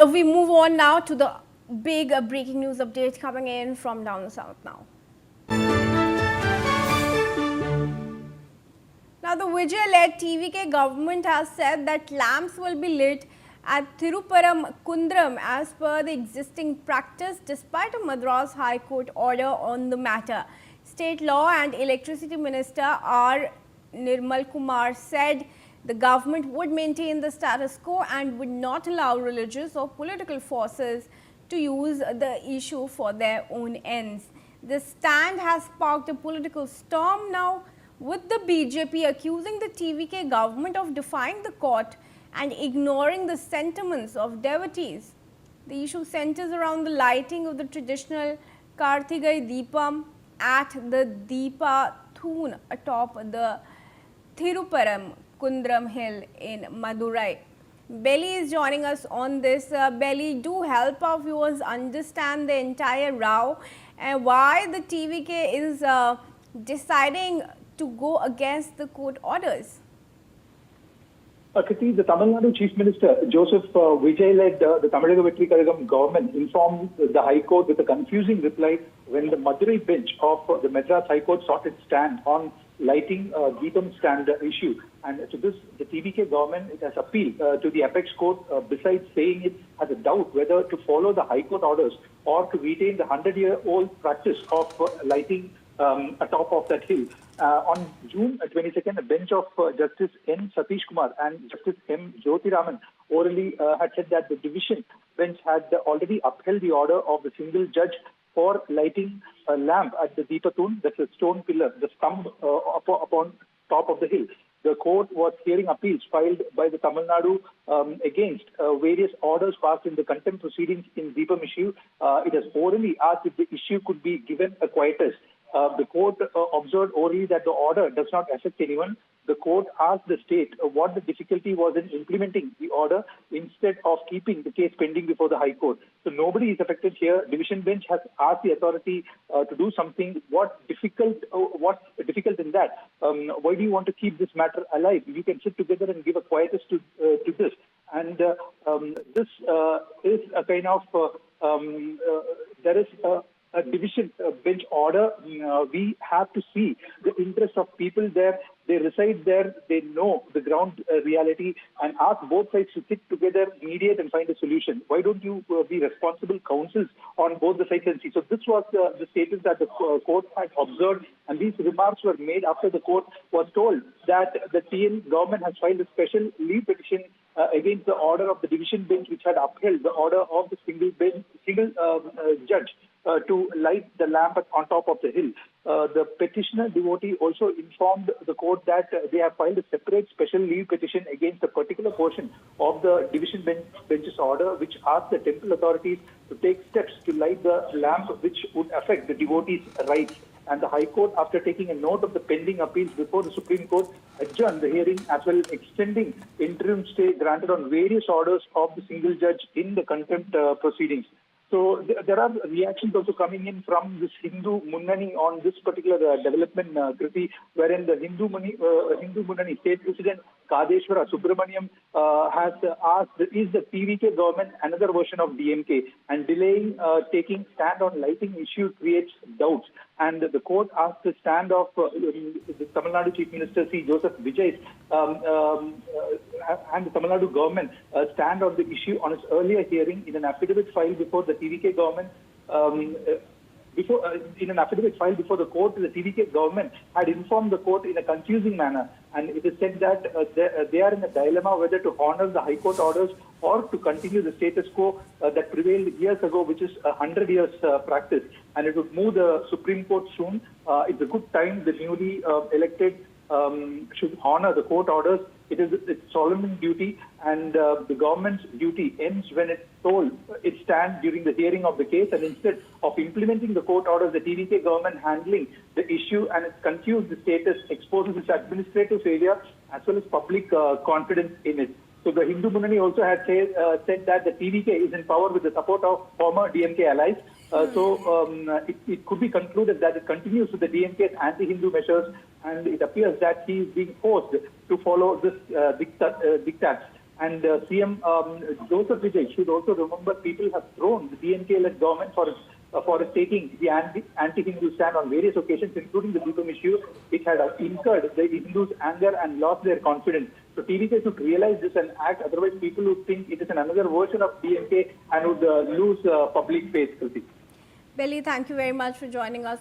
we move on now to the big breaking news update coming in from down the south now. Now, the Vijay-led TVK government has said that lamps will be lit at Thirupparankundram as per the existing practice despite a Madras High Court order on the matter. State Law and Electricity Minister R. Nirmal Kumar said the government would maintain the status quo and would not allow religious or political forces to use the issue for their own ends. This stand has sparked a political storm now, with the BJP accusing the TVK government of defying the court and ignoring the sentiments of devotees. The issue centers around the lighting of the traditional Karthigai Deepam at the Deepa Thun atop the Thirupparankundram hill in Madurai. Belly is joining us on this. Belly, do help our viewers understand the entire row and why the TVK is deciding to go against the court orders. Kriti, the Tamil Nadu Chief Minister Joseph Vijay-led the Tamil Nadu government informed the High Court with a confusing reply when the Madurai bench of the Madras High Court sought its stand on lighting Deepam stand issue. And to this, the TVK government it has appealed to the apex court besides saying it has a doubt whether to follow the High Court orders or to retain the 100-year-old practice of lighting atop of that hill. On June 22nd, a bench of Justice N. Satish Kumar and Justice M. Jyotiraman orally had said that the division bench had already upheld the order of the single judge for lighting a lamp at the Deepatun, that's a stone pillar, the stump upon top of the hill. The court was hearing appeals filed by the Tamil Nadu against various orders passed in the contempt proceedings in Deepam issue. It has orally asked if the issue could be given a quietus. The court observed orally that the order does not affect anyone. The court asked the state what the difficulty was in implementing the order instead of keeping the case pending before the High Court. So nobody is affected here. Division bench has asked the authority to do something. What's difficult in that? Why do you want to keep this matter alive? You can sit together and give a quietus to this. And this is a kind of there is a division bench order. We have to see the interest of people there. They reside there. They know the ground reality and ask both sides to sit together, mediate and find a solution. Why don't you be responsible counsels on both the sides and see? So this was the status that the court had observed, and these remarks were made after the court was told that the TN government has filed a special leave petition against the order of the division bench, which had upheld the order of the single judge to light the lamp on top of the hill. The petitioner devotee also informed the court that they have filed a separate special leave petition against a particular portion of the division bench's order, which asked the temple authorities to take steps to light the lamp, which would affect the devotees' rights. And the High Court, after taking a note of the pending appeals before the Supreme Court, adjourned the hearing as well, extending interim stay granted on various orders of the single judge in the contempt proceedings. So there are reactions also coming in from this Hindu Munnani on this particular development, Kriti, wherein the Hindu Munnani State President Kadeshwara Subramaniam has asked, is the TVK government another version of DMK? And delaying taking stand on lighting issue creates doubts. And the court asked the stand of the Tamil Nadu Chief Minister C. Joseph Vijay and the Tamil Nadu government stand on the issue on its earlier hearing in an affidavit filed before the TVK government. In an affidavit filed before the court, the TVK government had informed the court in a confusing manner, and it is said that they are in a dilemma whether to honor the High Court orders or to continue the status quo that prevailed years ago, which is 100 years practice, and it would move the Supreme Court soon. It's a good time the newly elected should honor the court orders. It's solemn duty, and the government's duty ends when it's told it stands during the hearing of the case, and instead of implementing the court orders, the TVK government handling the issue and its confused status exposes its administrative failure as well as public confidence in it. So the Hindu Munnani also had said that the TVK is in power with the support of former DMK allies. It could be concluded that it continues with the DMK's anti-Hindu measures, and it appears that he is being forced to follow this diktats. And CM Joseph Vijay should also remember people have thrown the DMK-led government for taking the anti-Hindu stand on various occasions, including the Deepam issue, which had incurred the Hindus' anger and lost their confidence. So TVK should realize this and act, otherwise people would think it is another version of DMK and would lose public faith. Billy, thank you very much for joining us.